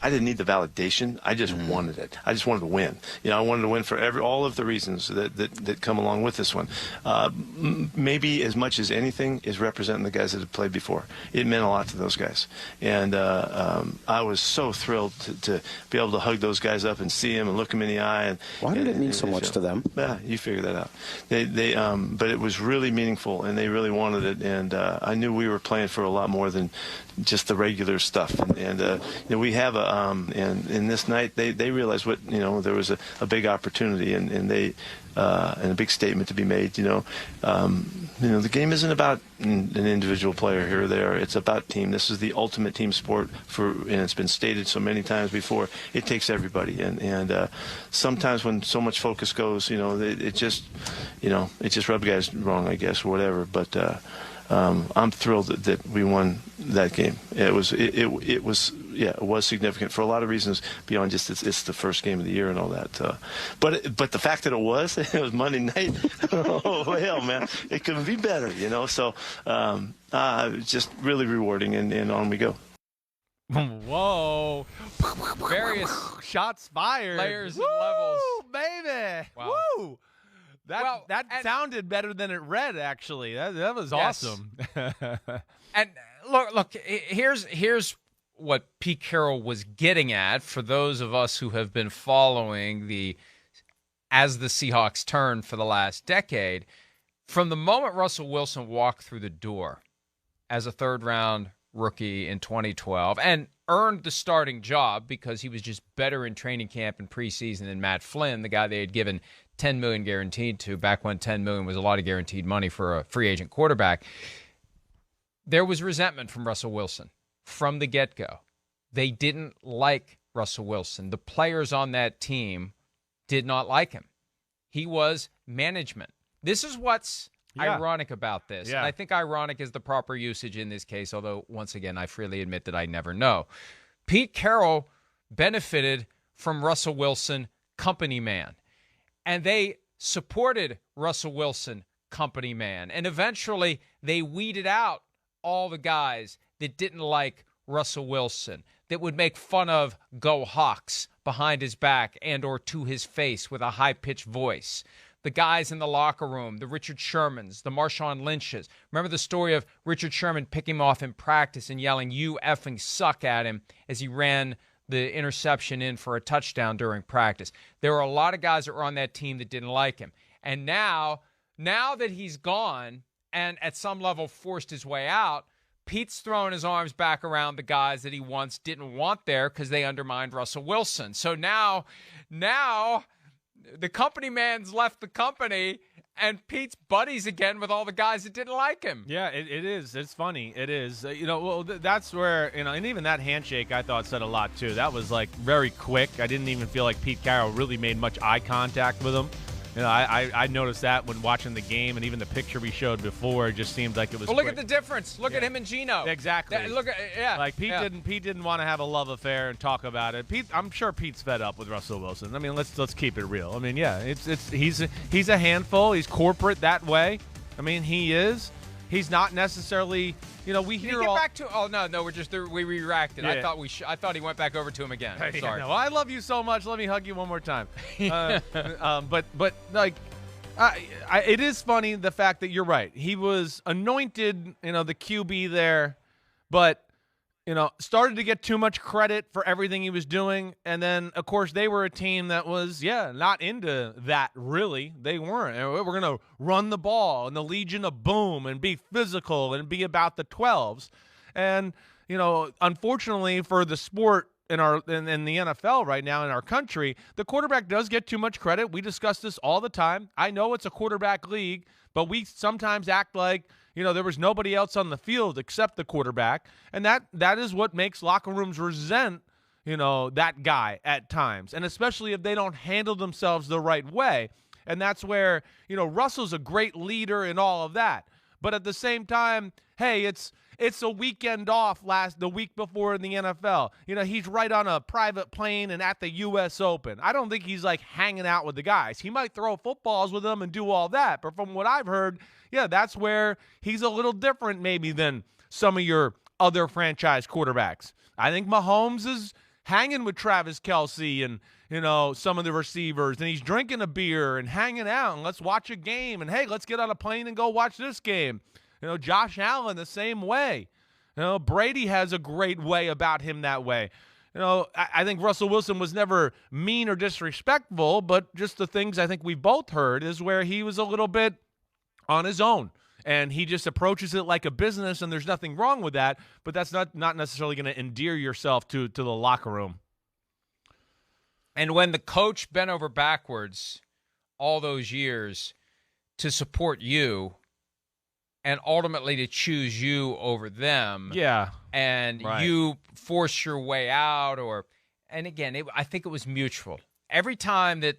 I didn't need the validation. I just wanted it. I just wanted to win. I wanted to win for all of the reasons that come along with this one. Maybe as much as anything is representing the guys that have played before. It meant a lot to those guys. And I was so thrilled to be able to hug those guys up and see them and look them in the eye. And why did it mean so much to them? Yeah, you figure that out. But it was really meaningful, and they really wanted it. And I knew we were playing for a lot more than just the regular stuff. And we have and in this night they realized what there was a big opportunity, and they and a big statement to be made. The game isn't about an individual player here or there. It's about team. This is the ultimate team sport, and it's been stated so many times before. It takes everybody, and sometimes when so much focus goes, it just rubs guys wrong, I guess, or whatever. But I'm thrilled that we won that game. It was significant for a lot of reasons beyond just it's the first game of the year and all that. But the fact that it was Monday night, oh hell, man, it couldn't be better, So just really rewarding, and on we go. Whoa! Various shots fired, layers Woo, and levels, baby. Wow. Woo! That sounded better than it read. Actually, that was awesome. And look. Here's what Pete Carroll was getting at for those of us who have been following as the Seahawks turn for the last decade. From the moment Russell Wilson walked through the door as a third-round rookie in 2012 and earned the starting job because he was just better in training camp and preseason than Matt Flynn, the guy they had given $10 million guaranteed to back when $10 million was a lot of guaranteed money for a free agent quarterback. There was resentment from Russell Wilson from the get-go. They didn't like Russell Wilson. The players on that team did not like him. He was management. This is what's ironic about this. Yeah. And I think ironic is the proper usage in this case, although, once again, I freely admit that I never know. Pete Carroll benefited from Russell Wilson, company man. And they supported Russell Wilson, company man. And eventually they weeded out all the guys that didn't like Russell Wilson, that would make fun of Go Hawks behind his back and or to his face with a high-pitched voice. The guys in the locker room, the Richard Shermans, the Marshawn Lynches. Remember the story of Richard Sherman picking him off in practice and yelling, "You effing suck" at him as he ran the interception in for a touchdown during practice. There were a lot of guys that were on that team that didn't like him. And now that he's gone and at some level forced his way out, Pete's throwing his arms back around the guys that he once didn't want there because they undermined Russell Wilson. So now the company man's left the company, and Pete's buddies again with all the guys that didn't like him. Yeah, it is. It's funny. It is. That's where, and even that handshake I thought said a lot too. That was like very quick. I didn't even feel like Pete Carroll really made much eye contact with him. I noticed that when watching the game, and even the picture we showed before, it just seemed like it was. Well, look quick. at the difference. Look at him and Gino. Exactly. Like Pete didn't want to have a love affair and talk about it. I'm sure Pete's fed up with Russell Wilson. I mean, let's keep it real. I mean, he's a handful. He's corporate that way. I mean, he is. He's not necessarily. We hear Did he get back to? Oh no, we reacted. Yeah. I thought he went back over to him again. Sorry. No, I love you so much. Let me hug you one more time. But it is funny the fact that you're right. He was anointed, the QB there, but started to get too much credit for everything he was doing. And then, of course, they were a team that was, not into that, really. They weren't. We're going to run the ball and the Legion of Boom and be physical and be about the 12s. And, unfortunately for the sport in the NFL right now in our country, the quarterback does get too much credit. We discuss this all the time. I know it's a quarterback league, but we sometimes act like, there was nobody else on the field except the quarterback. And that is what makes locker rooms resent, that guy at times. And especially if they don't handle themselves the right way. And that's where, Russell's a great leader and all of that. But at the same time, hey, it's a weekend off the week before in the NFL. He's right on a private plane and at the U.S. Open. I don't think he's like hanging out with the guys. He might throw footballs with them and do all that. But from what I've heard, that's where he's a little different maybe than some of your other franchise quarterbacks. I think Mahomes hanging with Travis Kelce and, some of the receivers, and he's drinking a beer and hanging out, and let's watch a game, and hey, let's get on a plane and go watch this game. Josh Allen the same way. Brady has a great way about him that way. I think Russell Wilson was never mean or disrespectful, but just the things I think we both heard is where he was a little bit on his own. And he just approaches it like a business, and there's nothing wrong with that, but that's not necessarily going to endear yourself to the locker room. And when the coach bent over backwards all those years to support you and ultimately to choose you over them, and right. you force your way out, and again, I think it was mutual. Every time that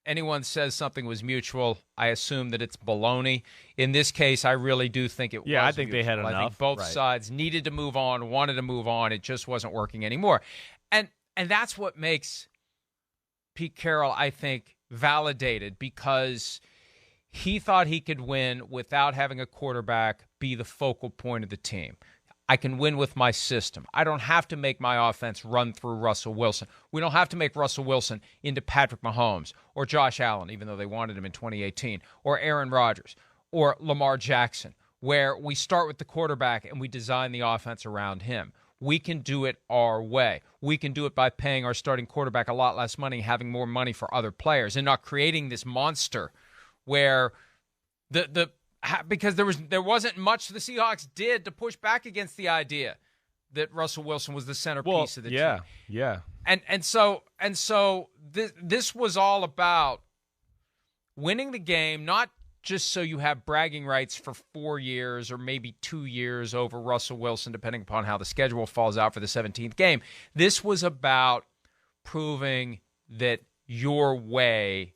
anyone says something was mutual, I assume that it's baloney. In this case, I really do think it was I think mutual. they had enough. I think both sides needed to move on, wanted to move on. It just wasn't working anymore. And that's what makes Pete Carroll, I think, validated, because he thought he could win without having a quarterback be the focal point of the team. I can win with my system. I don't have to make my offense run through Russell Wilson. We don't have to make Russell Wilson into Patrick Mahomes or Josh Allen, even though they wanted him in 2018, or Aaron Rodgers or Lamar Jackson, where we start with the quarterback and we design the offense around him. We can do it our way. We can do it by paying our starting quarterback a lot less money, having more money for other players, and not creating this monster where because there wasn't much the Seahawks did to push back against the idea that Russell Wilson was the centerpiece of the team. Yeah. And so this was all about winning the game, not just so you have bragging rights for 4 years or maybe 2 years over Russell Wilson, depending upon how the schedule falls out for the 17th game. This was about proving that your way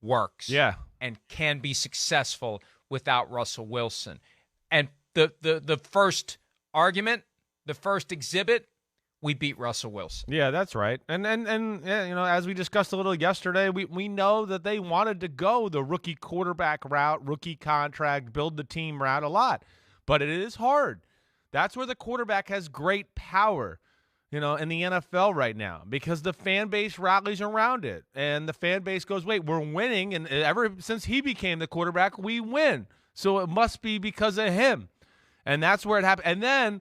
works. Yeah. And can be successful without Russell Wilson. And the first argument, the first exhibit, we beat Russell Wilson. Yeah, that's right. And as we discussed a little yesterday, we know that they wanted to go the rookie quarterback route, rookie contract, build the team route a lot. But it is hard. That's where the quarterback has great power, in the NFL right now, because the fan base rallies around it. And the fan base goes, wait, we're winning. And ever since he became the quarterback, we win. So it must be because of him. And that's where it happened. And then,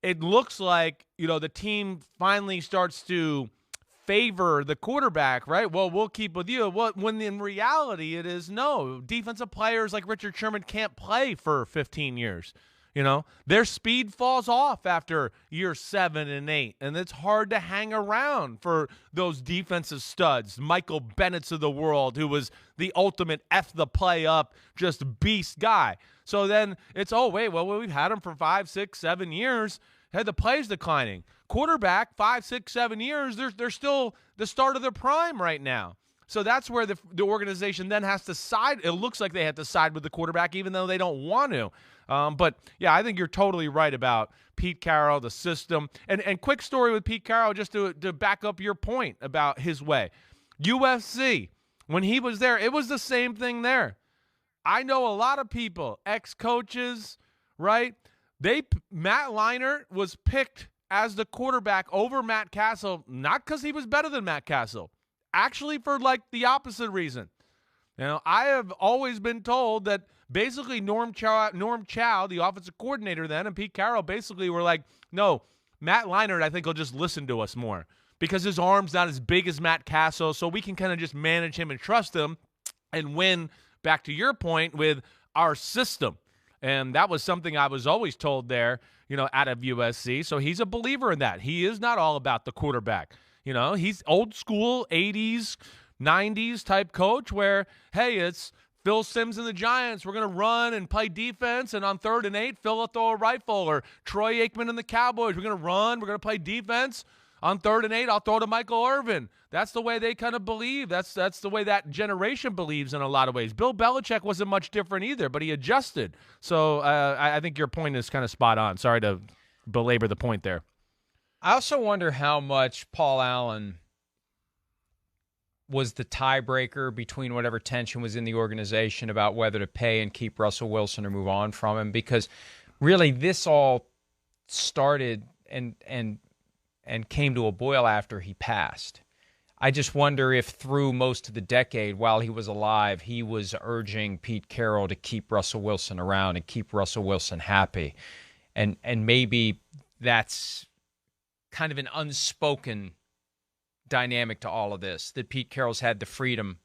it looks like, the team finally starts to favor the quarterback, right? Well, we'll keep with you. Well, when in reality it is no. Defensive players like Richard Sherman can't play for 15 years. Their speed falls off after year 7 and 8, and it's hard to hang around for those defensive studs, Michael Bennett's of the world, who was the ultimate F the play up, just beast guy. So then it's, we've had him for 5, 6, 7 years. Had the play's declining. Quarterback, 5, 6, 7 years, they're still the start of their prime right now. So that's where the organization then has to side. It looks like they have to side with the quarterback, even though they don't want to. But, yeah, I think you're totally right about Pete Carroll, the system. And quick story with Pete Carroll, just to back up your point about his way. USC, when he was there, it was the same thing there. I know a lot of people, ex-coaches, right? Matt Leinart was picked as the quarterback over Matt Castle, not because he was better than Matt Castle, actually for the opposite reason. I have always been told that basically Norm Chow, the offensive coordinator then, and Pete Carroll basically were like, no, Matt Leinart I think will just listen to us more because his arm's not as big as Matt Castle, so we can kind of just manage him and trust him and win, back to your point, with our system. And that was something I was always told there, out of USC. So he's a believer in that. He is not all about the quarterback. He's old school 80s, 90s type coach where, hey, it's Phil Simms and the Giants. We're going to run and play defense. And on 3rd and 8, Phil will throw a rifle. Or Troy Aikman and the Cowboys. We're going to run. We're going to play defense. On 3rd and 8, I'll throw to Michael Irvin. That's the way they kind of believe. That's the way that generation believes in a lot of ways. Bill Belichick wasn't much different either, but he adjusted. So I think your point is kind of spot on. Sorry to belabor the point there. I also wonder how much Paul Allen was the tiebreaker between whatever tension was in the organization about whether to pay and keep Russell Wilson or move on from him, because really this all started and and came to a boil after he passed. I just wonder if through most of the decade while he was alive, he was urging Pete Carroll to keep Russell Wilson around and keep Russell Wilson happy. And maybe that's kind of an unspoken dynamic to all of this, that Pete Carroll's had the freedom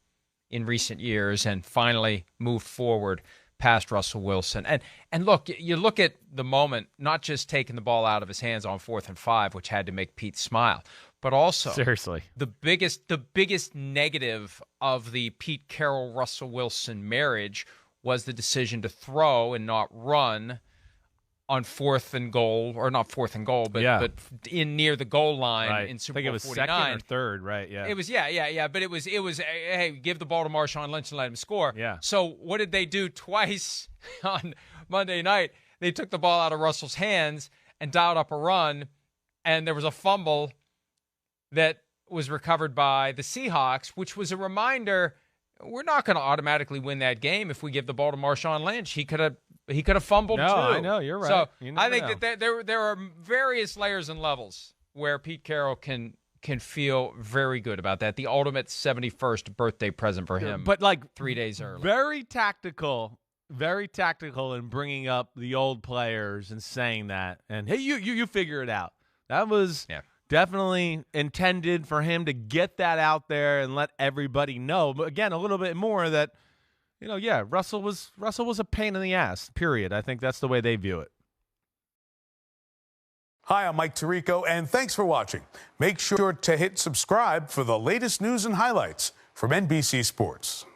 in recent years and finally moved forward past Russell Wilson. And look, you look at the moment, not just taking the ball out of his hands on 4th and 5, which had to make Pete smile, but also seriously, the biggest negative of the Pete Carroll Russell Wilson marriage was the decision to throw and not run on 4th and goal, or not 4th and goal, but in near the goal line in Super Bowl 49. I think it was 2nd or 3rd, right? Yeah. It was but it was hey, give the ball to Marshawn Lynch and let him score. Yeah. So what did they do twice on Monday night? They took the ball out of Russell's hands and dialed up a run, and there was a fumble that was recovered by the Seahawks, which was a reminder we're not going to automatically win that game if we give the ball to Marshawn Lynch. He could have fumbled too. I know, you're right. So I think that there are various layers and levels where Pete Carroll can feel very good about that. The ultimate 71st birthday present for him, but like 3 days early. Very tactical in bringing up the old players and saying that. And hey, you figure it out. That was definitely intended for him to get that out there and let everybody know. But again, a little bit more that, Russell was a pain in the ass, period. I think that's the way they view it. Hi, I'm Mike Tirico, and thanks for watching. Make sure to hit subscribe for the latest news and highlights from NBC Sports.